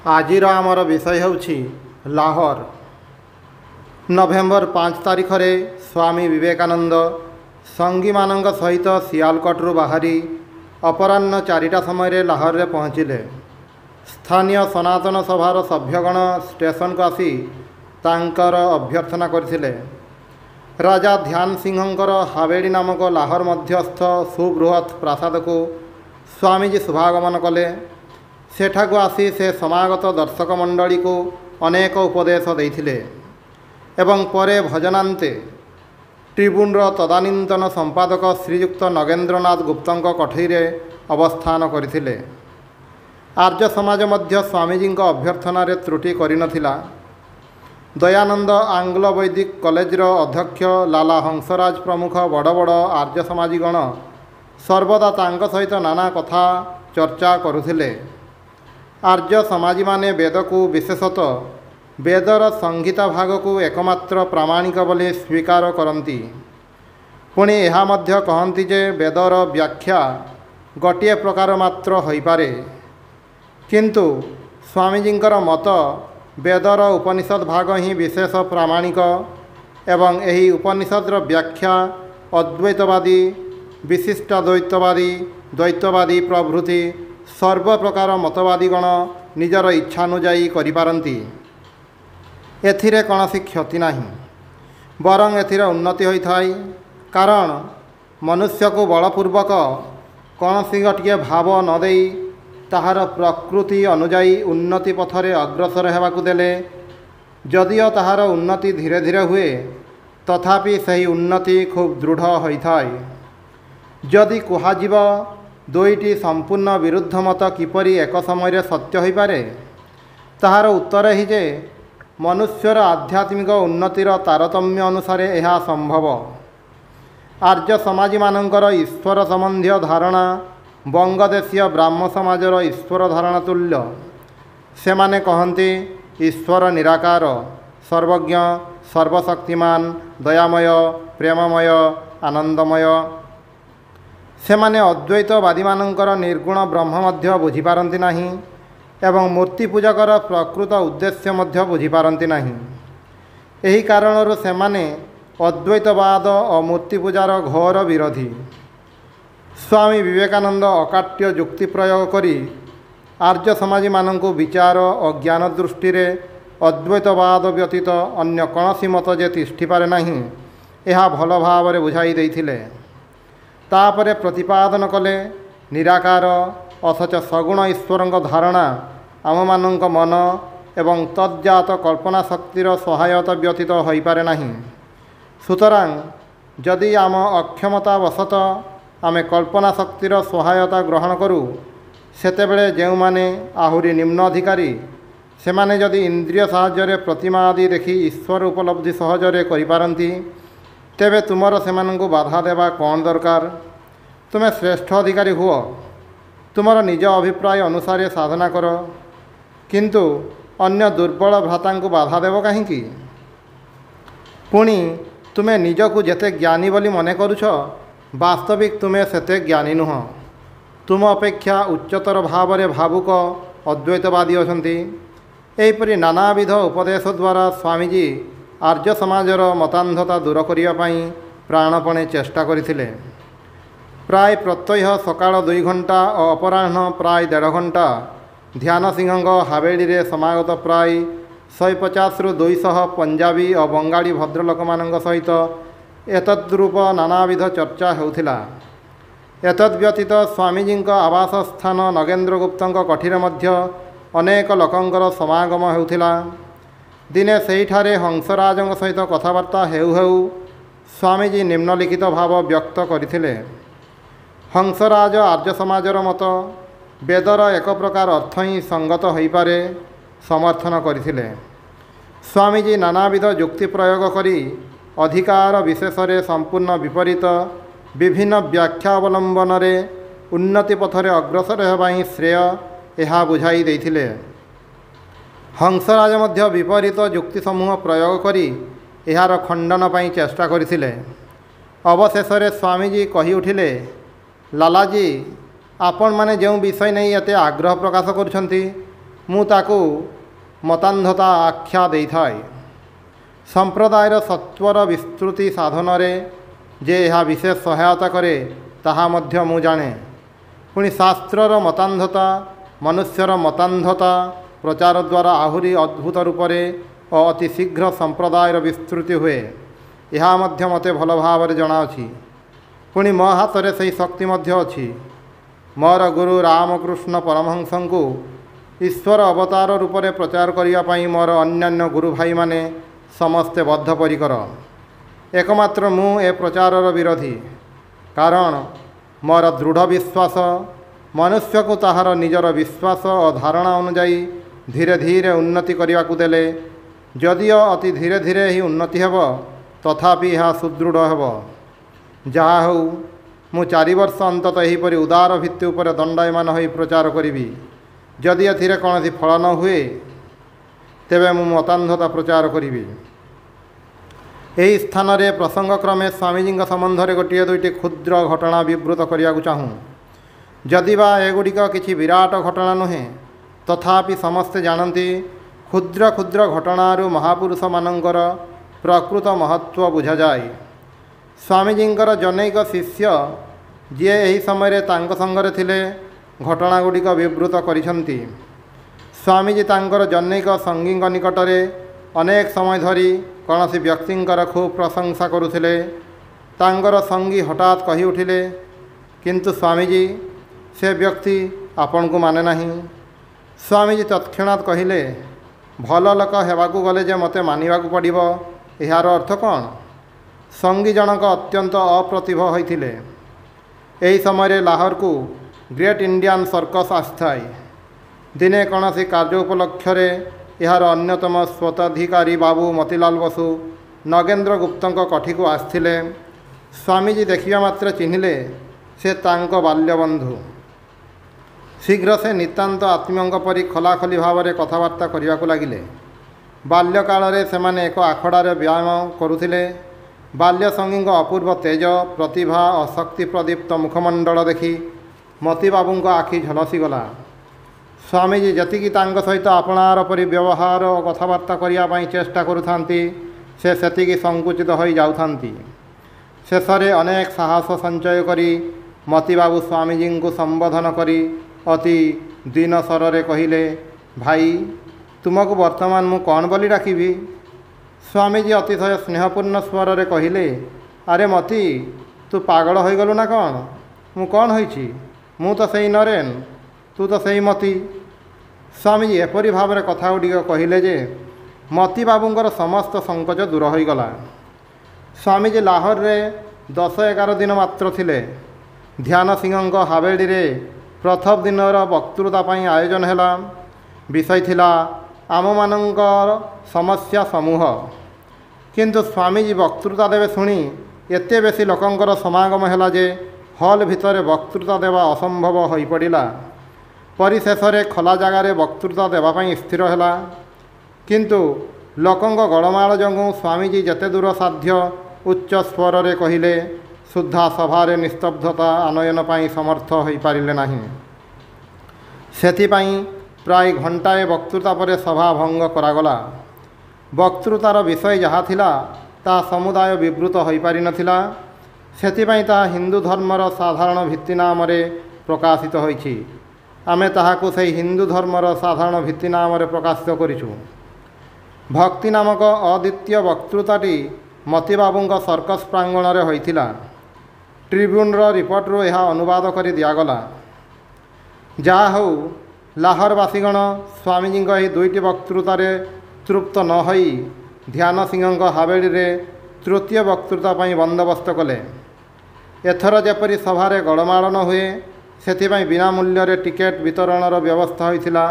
आजिर आमर विषय होछि लाहौर। नवेम्बर 5 तारिख रे स्वामी विवेकानंद संगी मानंग सहित सियालकोटरू बाहरी अपराह्न 4टा समय लाहौर रे पहुँचिले। स्थानीय सनातन सभार सभ्यगण स्टेशन को आसी तांकर अभ्यर्थना करथिले। राजा ध्यान सिंहंकर हावेड़ी नामक लाहौर मध्यस्थ सुबृहत प्रासाद को स्वामीजी शुभागमन कले। सेठाकु आसी से समागत दर्शक मंडली को अनेक उपदेश देइथिले एवं परे भजनांते ट्रिब्यूनर तदानीन्तन संपादक श्रीयुक्त नगेन्द्रनाथ गुप्तंक कठैरे अवस्थान करथिले। आर्य समाज मध्य स्वामीजी अभ्यर्थन त्रुटि करिनथिला। दयानंद आंग्ल वैदिक कॉलेजर अध्यक्ष लाला हंसराज प्रमुख बड़ बड़ आर्य समाजीगण सर्वदा तांक सहित नाना कथा चर्चा करुथिले। आर्य समाजी माने वेद को विशेषतः वेदर संहिता भाग को एकमात्र प्रामाणिक बोली स्वीकार करती। पुणी यह मध्य कहती जे वेदर व्याख्या गोटे प्रकार मात्र होई पारे, किंतु स्वामीजींकर मत वेदर उपनिषद भाग ही विशेष प्रामाणिक एवं यही उपनिषदर व्याख्या अद्वैतवादी, विशिष्टाद्वैतवादी, द्वैतवादी प्रभृति सर्व प्रकार मतवादीगण निजर इच्छानुजाई करिपारंती। एथिरे कौनसी क्षति नहीं, बरं एथिरे उन्नति होइथाय। कारण मनुष्य को बलपूर्वक कौनसी गोटे भाव न देई ताहार प्रकृति अनुजाई उन्नति पथरे अग्रसर हेबाकु देले जदिओ ताहार उन्नति धीरे धीरे हुए तथापि सही उन्नति खूब दृढ़ होइथाय। जदि कुहाजिब दुईटी संपूर्ण विरुद्ध मत किपरि एक समय सत्य हो पारे, ताहार उत्तर ही जे मनुष्यर आध्यात्मिक उन्नतिर तारतम्य अनुसार यह संभव। आर्य समाजी मानंकर ईश्वर संबंधी धारणा बंगदेशीय ब्राह्म समाजर ईश्वर धारणा तुल्य। से माने कहते ईश्वर निराकार, सर्वज्ञ, सर्वशक्तिमान, दयामय, प्रेममय, आनंदमय। से माने अद्वैतवादी मानंकर निर्गुण ब्रह्म मध्य बुझीपारती नहीं एवं मूर्ति पूजकर प्रकृत उद्देश्य मध्य बुझीपारती नहीं। यही कारणरू से माने अद्वैतवाद और मूर्ति पूजार घोर विरोधी। स्वामी विवेकानंद अकाट्य युक्ति प्रयोग करी आर्य समाजी मानंकु विचार और ज्ञान दृष्टि रे अद्वैतवाद व्यतीत अन्य कौनसी मत जे तिष्ठि पारे नहीं यह भल भाव बुझाई देइथिले। तापरे प्रतिपादन कले निराकार अथच सगुण ईश्वर धारणा आम मानक मन एवं तज्जात कल्पना शक्तिर सहायता व्यतीत हो पारे नहीं। सुतरां जदि आम अक्षमतावशत आमे कल्पना शक्तिर सहायता ग्रहण करूँ सेतेबेले जो माने आहुरी निम्न अधिकारी से माने जदि इंद्रिय साहाय्य प्रतिमा आदि देखि ईश्वर उपलब्धि सहजरे करिपारंती तेबे तुमर सेमानंकु बाधा देवा कौन दरकार। तुम्हें श्रेष्ठ अधिकारी हुओ, तुमर निज अभिप्राय अनुसार साधना कर, किंतु अन्य दुर्बल भ्रातांकु बाधा देव कहीं। पुणी तुम्हें निजकु जेते ज्ञानी बोली मने करुछ वास्तविक तुम्हें सेते ज्ञानी नुह। तुम अपेक्षा उच्चतर भाव रे भावुक अद्वैतवादी अछंती। एहिपरि नानाविध उपदेश द्वारा स्वामीजी आर्य समाजर मतांधता दूर करने प्राणपणे चेष्टा करथिले। प्राय प्रत्यह सकाळ 2 घंटा और अपराह्न प्राय 1.5 घंटा ध्यान सिंह हावेड़ी रे समागत प्राय 150 रु 200 पंजाबी और बंगाली भद्रलोक मान सहित एतद्रूप नानाविध चर्चा होउथिला। एतद्व्यतीत स्वामीजी आवास स्थान नगेन्द्र गुप्तंक कठिरे मध्य अनेक लोकंकर समागम होउथिला। दिने सेठारे हंसराज सहित कथबार्ता हेउ हेउ स्वामीजी निम्नलिखित भाव व्यक्त करथिले। हंसराज आर्य समाजर मत वेदर एक प्रकार अर्थ ही संगत हो पारे समर्थन करथिले। स्वामीजी नानाविध युक्ति प्रयोग करी अधिकार विशेष संपूर्ण विपरीत विभिन्न व्याख्या अवलंबन रे उन्नति पथरे अग्रसर हेबा ही श्रेय यह बुझाई देइथिले। हंसराज मध्य विपरीत युक्ति समूह प्रयोग करी यार खंडन पाई चेष्टा करथिले। अवशेष स्वामीजी कही उठिले, लालाजी आपण माने जो विषय नहीं एते आग्रह प्रकाश करुछंती ମୁଁ ତାକୁ ମତାନ୍ଧତା ଆଖ୍ୟା ଦେଇଥାଏ। ସମ୍ପ୍ରଦାୟର ସତ୍ୱର ବିସ୍ତୃତି ସାଧନରେ ଯେ ଏହା ବିଶେଷ ସହାୟତା କରେ ତାହା ମଧ୍ୟ ମୁଁ ଜାଣେ। ପୁଣି ଶାସ୍ତ୍ରର ମତାନ୍ଧତା ମନୁଷ୍ୟର ମତାନ୍ଧତା ପ୍ରଚାର ଦ୍ୱାରା ଆହୁରି ଅଦ୍ଭୁତ ରୂପରେ ଓ ଅତି ଶୀଘ୍ର ସମ୍ପ୍ରଦାୟର ବିସ୍ତୃତି ହୁଏ, ଏହା ମଧ୍ୟ ମୋତେ ଭଲ ଭାବରେ ଜଣାଅଛି। ପୁଣି ମୋ ହାତରେ ସେହି ଶକ୍ତି ମଧ୍ୟ ଅଛି। ମୋର ଗୁରୁ ରାମକୃଷ୍ଣ ପରମହଂସଙ୍କୁ ଈଶ୍ୱର ଅବତାର ରୂପରେ ପ୍ରଚାର କରିବା ପାଇଁ ମୋର ଅନ୍ୟାନ୍ୟ ଗୁରୁ ଭାଇମାନେ ସମସ୍ତେ ବଦ୍ଧପରିକର। ଏକମାତ୍ର ମୁଁ ଏ ପ୍ରଚାରର ବିରୋଧୀ, କାରଣ ମୋର ଦୃଢ଼ ବିଶ୍ୱାସ ମନୁଷ୍ୟକୁ ତାହାର ନିଜର ବିଶ୍ୱାସ ଓ ଧାରଣା ଅନୁଯାୟୀ ଧୀରେ ଧୀରେ ଉନ୍ନତି କରିବାକୁ ଦେଲେ ଯଦିଓ ଅତି ଧୀରେ ଧୀରେ ହିଁ ଉନ୍ନତି ହେବ, ତଥାପି ଏହା ସୁଦୃଢ଼ ହେବ। ଯାହା ହେଉ, ମୁଁ 4 ବର୍ଷ ଅନ୍ତତଃ ଏହିପରି ଉଦାର ଭିତ୍ତି ଉପରେ ଦଣ୍ଡାୟମାନ ହୋଇ ପ୍ରଚାର କରିବି। ଯଦି ଏଥିରେ କୌଣସି ଫଳ ନ ହୁଏ, ତେବେ ମୁଁ ମତାନ୍ଧତା ପ୍ରଚାର କରିବି। ଏହି ସ୍ଥାନରେ ପ୍ରସଙ୍ଗକ୍ରମେ ସ୍ୱାମୀଜୀଙ୍କ ସମ୍ବନ୍ଧରେ ଗୋଟିଏ ଦୁଇଟି କ୍ଷୁଦ୍ର ଘଟଣା ବିବୃତ କରିବାକୁ ଚାହୁଁ। ଯଦିବା ଏଗୁଡ଼ିକ କିଛି ବିରାଟ ଘଟଣା ନୁହେଁ, ତଥାପି ସମସ୍ତେ ଜାଣନ୍ତି କ୍ଷୁଦ୍ର କ୍ଷୁଦ୍ର ଘଟଣାରୁ ମହାପୁରୁଷମାନଙ୍କର ପ୍ରକୃତ ମହତ୍ଵ ବୁଝାଯାଏ। ସ୍ୱାମୀଜୀଙ୍କର ଜନୈକ ଶିଷ୍ୟ ଯିଏ ଏହି ସମୟରେ ତାଙ୍କ ସଙ୍ଗରେ ଥିଲେ ଘଟଣାଗୁଡ଼ିକ ବିବୃତ କରିଛନ୍ତି। ସ୍ୱାମୀଜୀ ତାଙ୍କର ଜନୈକ ସଙ୍ଗୀଙ୍କ ନିକଟରେ ଅନେକ ସମୟ ଧରି କୌଣସି ବ୍ୟକ୍ତିଙ୍କର ଖୁବ୍ ପ୍ରଶଂସା କରୁଥିଲେ। ତାଙ୍କର ସଙ୍ଗୀ ହଠାତ୍ କହି ଉଠିଲେ, କିନ୍ତୁ ସ୍ୱାମୀଜୀ, ସେ ବ୍ୟକ୍ତି ଆପଣଙ୍କୁ ମାନେ ନାହିଁ। ସ୍ୱାମୀଜୀ ତତ୍କ୍ଷଣାତ୍ କହିଲେ, ଭଲ ଲୋକ ହେବାକୁ ଗଲେ ଯେ ମୋତେ ମାନିବାକୁ ପଡ଼ିବ, ଏହାର ଅର୍ଥ କ'ଣ? ସଙ୍ଗୀ ଜଣକ ଅତ୍ୟନ୍ତ ଅପ୍ରତିଭ ହୋଇଥିଲେ। ଏହି ସମୟରେ ଲାହୋରକୁ ଗ୍ରେଟ୍ ଇଣ୍ଡିଆନ୍ ସର୍କସ୍ ଆସିଥାଏ। ଦିନେ କୌଣସି କାର୍ଯ୍ୟ ଉପଲକ୍ଷରେ ଏହାର ଅନ୍ୟତମ ସ୍ୱତ୍ୱାଧିକାରୀ ବାବୁ ମତିଲାଲ ବସୁ ନଗେନ୍ଦ୍ର ଗୁପ୍ତଙ୍କ କଠିକୁ ଆସିଥିଲେ। ସ୍ୱାମୀଜୀ ଦେଖିବା ମାତ୍ରେ ଚିହ୍ନିଲେ ସେ ତାଙ୍କ ବାଲ୍ୟବନ୍ଧୁ। ଶୀଘ୍ର ସେ ନିତାନ୍ତ ଆତ୍ମୀୟଙ୍କ ପରି ଖୋଲାଖୋଲି ଭାବରେ କଥାବାର୍ତ୍ତା କରିବାକୁ ଲାଗିଲେ। ବାଲ୍ୟକାଳରେ ସେମାନେ ଏକ ଆଖଡ଼ାରେ ବ୍ୟାୟାମ କରୁଥିଲେ। ବାଲ୍ୟସଙ୍ଗୀଙ୍କ ଅପୂର୍ବ ତେଜ, ପ୍ରତିଭା ଓ ଶକ୍ତି ପ୍ରଦୀପ୍ତ ମୁଖମଣ୍ଡଳ ଦେଖି ମତିବାବୁଙ୍କ ଆଖି ଝଲସିଗଲା। ସ୍ୱାମୀଜୀ ଯେତିକି ତାଙ୍କ ସହିତ ଆପଣାର ପରି ବ୍ୟବହାର ଓ କଥାବାର୍ତ୍ତା କରିବା ପାଇଁ ଚେଷ୍ଟା କରୁଥାନ୍ତି, ସେ ସେତିକି ସଙ୍କୁଚିତ ହୋଇ ଯାଉଥାନ୍ତି। ଶେଷରେ ଅନେକ ସାହସ ସଞ୍ଚୟ କରି ମତିବାବୁ ସ୍ୱାମୀଜୀଙ୍କୁ ସମ୍ବୋଧନ କରି ଅତି ଦୀନ ସ୍ୱରରେ କହିଲେ, ଭାଇ, ତୁମକୁ ବର୍ତ୍ତମାନ ମୁଁ କ'ଣ ବୋଲି ଡାକିବି? ସ୍ୱାମୀଜୀ ଅତିଶୟ ସ୍ନେହପୂର୍ଣ୍ଣ ସ୍ୱରରେ କହିଲେ, ଆରେ ମତି, ତୁ ପାଗଳ ହୋଇଗଲୁ ନା କ'ଣ? ମୁଁ କ'ଣ ହୋଇଛି? ମୁଁ ତ ସେଇ ନରେନ, ତୁ ତ ସେଇ ମତି। ସ୍ୱାମୀଜୀ ଏପରି ଭାବରେ କଥାଗୁଡ଼ିକ କହିଲେ ଯେ ମତିବାବୁଙ୍କର ସମସ୍ତ ସଙ୍କୋଚ ଦୂର ହୋଇଗଲା। ସ୍ୱାମୀଜୀ ଲାହୋରରେ 10-11 ଦିନ ମାତ୍ର ଥିଲେ। ଧ୍ୟାନ ସିଂହଙ୍କ ହାବେଳିରେ ପ୍ରଥମ ଦିନର ବକ୍ତୃତା ପାଇଁ ଆୟୋଜନ ହେଲା। ବିଷୟ ଥିଲା ଆମମାନଙ୍କର ସମସ୍ୟା ସମୂହ। କିନ୍ତୁ ସ୍ୱାମୀଜୀ ବକ୍ତୃତା ଦେବେ ଶୁଣି ଏତେ ବେଶୀ ଲୋକଙ୍କର ସମାଗମ ହେଲା ଯେ ହଲ୍ ଭିତରେ ବକ୍ତୃତା ଦେବା ଅସମ୍ଭବ ହୋଇପଡ଼ିଲା। ପରିଶେଷରେ ଖୋଲା ଜାଗାରେ ବକ୍ତୃତା ଦେବା ପାଇଁ ସ୍ଥିର ହେଲା। କିନ୍ତୁ ଲୋକଙ୍କ ଗୋଳମାଳ ଯୋଗୁଁ ସ୍ୱାମୀଜୀ ଯେତେ ଦୂର ସାଧ୍ୟ ଉଚ୍ଚ ସ୍ୱରରେ କହିଲେ ସୁଦ୍ଧା ସଭାରେ ନିସ୍ତବ୍ଧତା ଆନୟନ ପାଇଁ ସମର୍ଥ ହୋଇପାରିଲେ ନାହିଁ। ସେଥିପାଇଁ ପ୍ରାୟ ଘଣ୍ଟାଏ ବକ୍ତୃତା ପରେ ସଭା ଭଙ୍ଗ କରାଗଲା। ବକ୍ତୃତାର ବିଷୟ ଯାହା ଥିଲା ତାହା ସମୁଦାୟ ବିବୃତ ହୋଇପାରିନଥିଲା। ସେଥିପାଇଁ ତାହା ହିନ୍ଦୁ ଧର୍ମର ସାଧାରଣ ଭିତ୍ତି ନାମରେ ପ୍ରକାଶିତ ହୋଇଛି। ଆମେ ତାହାକୁ ସେହି ହିନ୍ଦୁ ଧର୍ମର ସାଧାରଣ ଭିତ୍ତି ନାମରେ ପ୍ରକାଶିତ କରିଛୁ। ଭକ୍ତି ନାମକ ଅଦ୍ୱିତୀୟ ବକ୍ତୃତାଟି ମତିବାବୁଙ୍କ ସର୍କସ୍ ପ୍ରାଙ୍ଗଣରେ ହୋଇଥିଲା। ଟ୍ରିବ୍ୟୁନ୍ର ରିପୋର୍ଟରୁ ଏହା ଅନୁବାଦ କରି ଦିଆଗଲା। ଯାହା ହେଉ, ଲାହୋରବାସୀଗଣ ସ୍ୱାମୀଜୀଙ୍କ ଏହି 2ଟି ବକ୍ତୃତାରେ ତୃପ୍ତ ନ ହୋଇ ଧ୍ୟାନ ସିଂହଙ୍କ ହାବେଳିରେ ତୃତୀୟ ବକ୍ତୃତା ପାଇଁ ବନ୍ଦୋବସ୍ତ କଲେ। ଏଥର ଯେପରି ସଭାରେ ଗୋଳମାଳ ନ ହୁଏ, ସେଥିପାଇଁ ବିନା ମୂଲ୍ୟରେ ଟିକେଟ୍ ବିତରଣର ବ୍ୟବସ୍ଥା ହୋଇଥିଲା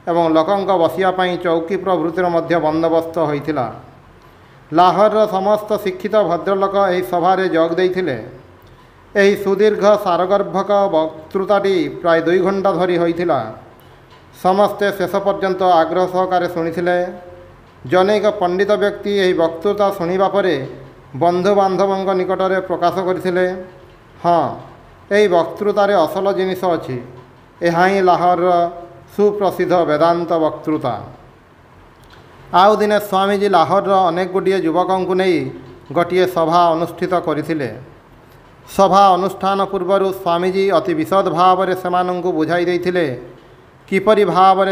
ଏବଂ ଲୋକଙ୍କ ବସିବା ପାଇଁ ଚୌକି ପ୍ରଭୃତିର ମଧ୍ୟ ବନ୍ଦୋବସ୍ତ ହୋଇଥିଲା। ଲାହୋରର ସମସ୍ତ ଶିକ୍ଷିତ ଭଦ୍ରଲୋକ ଏହି ସଭାରେ ଯୋଗ ଦେଇଥିଲେ। ଏହି ସୁଦୀର୍ଘ ସାରଗର୍ଭକ ବକ୍ତୃତାଟି ପ୍ରାୟ 2 ଘଣ୍ଟା ଧରି ହୋଇଥିଲା। ସମସ୍ତେ ଶେଷ ପର୍ଯ୍ୟନ୍ତ ଆଗ୍ରହ ସହକାରେ ଶୁଣିଥିଲେ। ଜନୈକ ପଣ୍ଡିତ ବ୍ୟକ୍ତି ଏହି ବକ୍ତୃତା ଶୁଣିବା ପରେ ବନ୍ଧୁବାନ୍ଧବଙ୍କ ନିକଟରେ ପ୍ରକାଶ କରିଥିଲେ, ହଁ, ଏହି ବକ୍ତୃତାରେ ଅସଲ ଜିନିଷ ଅଛି। ଏହା ହିଁ ଲାହୋରର सुप्रसिद्ध वेदांत वक्तृता। आउ दिने स्वामीजी लाहोर अनेक गुड़िए युवकों को नहीं गोटे सभा अनुष्ठित करथिले। सभा अनुष्ठान पूर्वर स्वामीजी अति विशद भाव से बुझाई देथिले किपरि भाव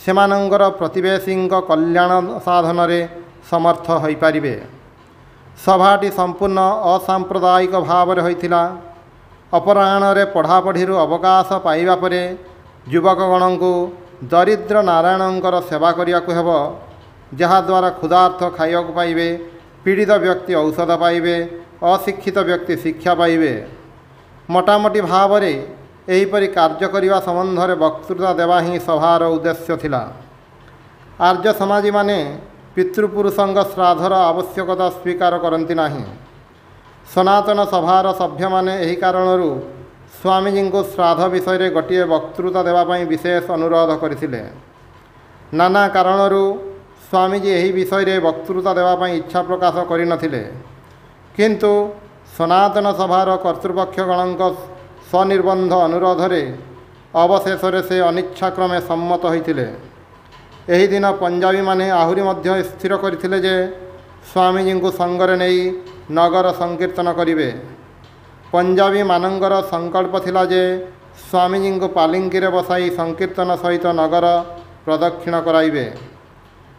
सेमानंकर प्रतिवेशी कल्याण साधन समर्थ हो पारिबे। सभाटी संपूर्ण असांप्रदायिक भाव होइथिला। अपराह्न पढ़ापढ़ी अवकाश पाइबा परे युवकगण को दरिद्र नारायणंकर सेवा करिया को हेबो, जहाद्वारा क्षुधार्थ खाइया पाइबे, पीड़ित व्यक्ति औषध पाइबे, अशिक्षित व्यक्ति शिक्षा पाइबे। मोटामोटी भाव में एहीपरि कार्य करिवा संबंध में वक्तृता देवा ही सभार उद्देश्य थिला। आर्य समाजी माने पितृपुरुषंग श्राद्धर आवश्यकता स्वीकार करती नाही। सनातन सभार सभ्य माने एही कारणरू स्वामीजी को श्राद्ध विषय गोटे वक्तृता देवाई विशेष अनुरोध करथिले। नाना कारणरू स्वामीजी एही विषय वक्तृता देवाई इच्छा प्रकाश करिनथिले, किंतु सनातन सभार कर्तृपक्षगण स्वनिर्बंध अनुरोध रे अवशेष से अनिच्छाक्रमे सम्मत होइथिले। एही दिन पंजाबी माने आहुरी मध्य स्थिर करथिले जे स्वामीजी को संगरे नहीं नगर संकीर्तन करिवे। पंजाबी मानंगर संकल्प थिला जे स्वामीजी को पालिंकी रे बसाई संकीर्तन सहित नगर प्रदक्षिण कराइबे।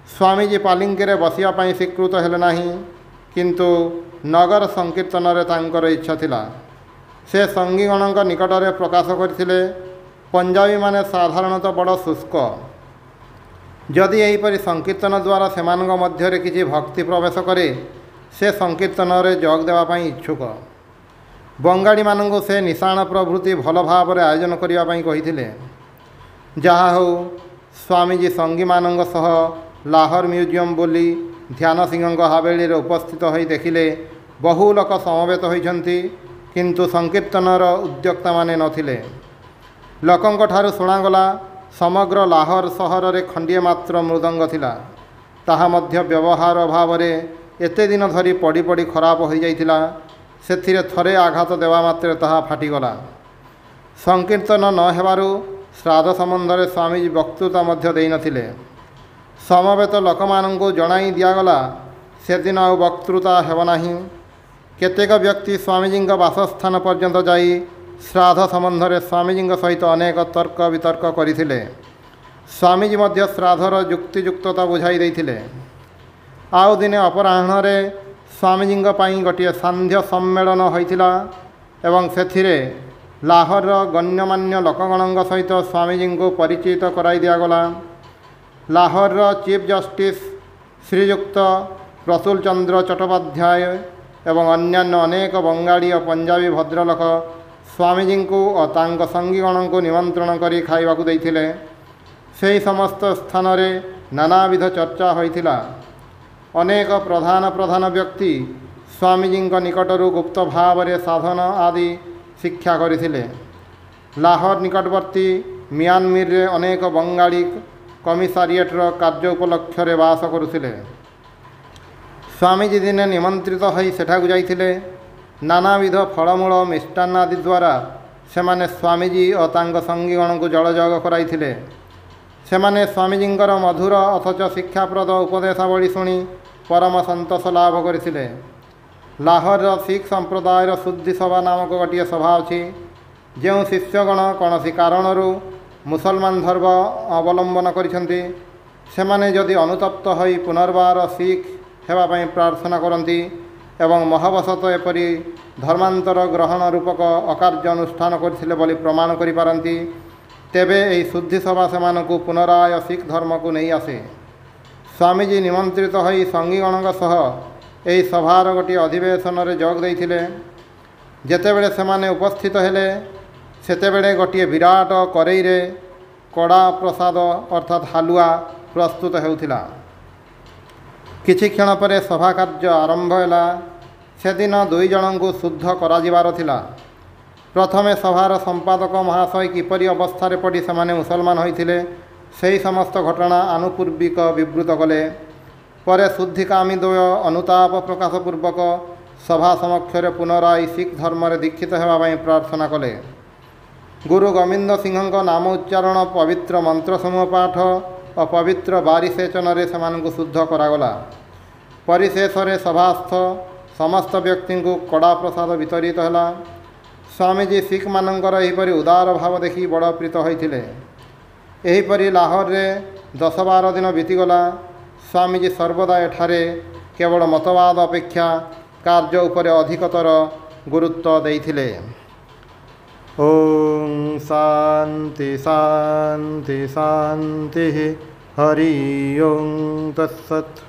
स्वामीजी पालिंकी रे बसिया पई स्वीकृत हेले नाही, किंतु नगर संकीर्तन रे तांकर इच्छा थिला। से संगीगण निकट में प्रकाश करथिले पंजाबी माने साधारणतः बड़ शुष्क। जदि एहीपरि संकीर्तन द्वारा सेमानंग मध्य किछि भक्ति प्रवेश करे से संकीर्तन रे जोग देवाई इच्छुक। बंगाड़ी मानंगु से निशाण प्रभृति भल भाव रे आयोजन करिया पई कहिथिले। जहा हो स्वामीजी संगी मानंग सह लाहोर म्यूजियम बोली ध्यान सिंह हावेली रे उपस्थित होई देखिले बहु लोक समवेत होइछन्ति, किंतु संकीर्तनर उद्योक्ता माने नथिले। लोकंक ठारु शुणागला समग्र लाहोर सहर रे खंडिए मात्र मृदंग थिला। ताहा मध्य व्यवहार अभाव रे एते दिन धरी पड़ी पड़ी खराब हो जाइथिला। सेथिरे थरे आघात देवा मात्रे ताहा फाटिगला। संकीर्तन न हेबारु श्राद्ध संबंध में स्वामीजी वक्तृता मध्य देई नथिले। समवेत लोकमानंकु जणाई दियागला से दिन आ वक्तृता हेब नाही। केतेक व्यक्ति स्वामीजी बासस्थान पर्यंत जाई श्राद्ध संबंध में स्वामीजी सहित अनेक तर्क वितर्क करथिले। स्वामीजी मध्य श्राद्धर युक्तियुक्तता बुझाई देथिले। आउ दिने अपराह्न रे स्वामीजी गोटे सांध्य सम्मेलन होइथिला एवं सेथिरे लाहोर गण्यमान्य लोकगण सहित स्वामीजी को परिचित कराई दियागला। लाहोर चीफ जस्टिस श्रीयुक्त प्रसुल चंद्र चट्टोपाध्याय एवं अन्यान्य अनेक बंगाड़ी और पंजाबी भद्रलोक स्वामीजी को और तांको संगीगण को निमंत्रण करी खाइबाकू देइथिले। सेही समस्त स्थान रे नानाविध चर्चा होइथिला। अनेक प्रधान प्रधान व्यक्ति स्वामीजी निकटरू गुप्त भाव रे साधन आदि शिक्षा करथिले। लाहोर निकटवर्ती म्यानमार रे अनेक बंगाड़ी कमिसारिएटर कार्य उपलक्ष्य रे वास करुथिले। स्वामीजी दिने निमंत्रित होई सेठाकू जाइथिले। नानाविध फलमूल मिष्टान्न आदि द्वारा सेमाने स्वामीजी और तांको संगीगण को जलजोग कराइथिले। सेमाने स्वामीजींकर मधुर अथच शिक्षाप्रद उपदेशावली शुणी परम संतोष लाभ करथिले। लाहोर सिख संप्रदायर शुद्धि सभा नामक गोटे सभा अच्छी, जो शिष्यगण कौन कारणरू मुसलमान धर्म अवलंबन करिसेंति सेमाने जदि अनुतप्त होई पुनर्बार सिख हेबाई प्रार्थना करती एवं महवशत एपरी धर्मांतर ग्रहण रूपक अकार्य अनुष्ठान करथिले बोली प्रमाण करि पारंती, तेबे एही शुद्धि सभा सेमानकु पुनराय सिख धर्म को नहीं आसे। स्वामीजी निमंत्रित होई संगीगण सह एही सभार गोटे अधिवेशन रे जोग देइथिले। जेतेबेले सेमाने उपस्थित हेले सेतेबेले गोटे विराट करेई रे कड़ा प्रसाद अर्थात हालुआ प्रस्तुत हेउथिला। किछि क्षण परे सभा कार्य आरंभ हैला। से दिन दुई जन को शुद्ध कराजिबार थिला। प्रथमे सभार संपादक महाशय किपरि अवस्था पड़ी से मुसलमान होइथिले सेही समस्त घटना आनुपूर्विक विवृत कले। परे शुद्धिकामी द्वय अनुताप प्रकाशपूर्वक सभा समक्ष पुनराय सिख धर्म रे दीक्षित हेबाई प्रार्थना कले। गुरु गोविंद सिंह नाम उच्चारण पवित्र मंत्र समूह पाठ और पवित्र बारी सेचन से शुद्ध करागला। परिशेष सभास्थ समस्त व्यक्ति को कड़ा प्रसाद वितरित है। स्वामीजी सिख मानकर एहीपरि उदार भाव देखि बड़ प्रीत होइथिले। एहीपरि लाहौर रे 10-12 दिन बीतीगला। स्वामीजी सर्वदा एठारे केवल मतवाद अपेक्षा कार्य उपरे अधिकतर गुरुत्व देइथिले। ओम शांति शांति शांति। हरि ओम तत्सत्।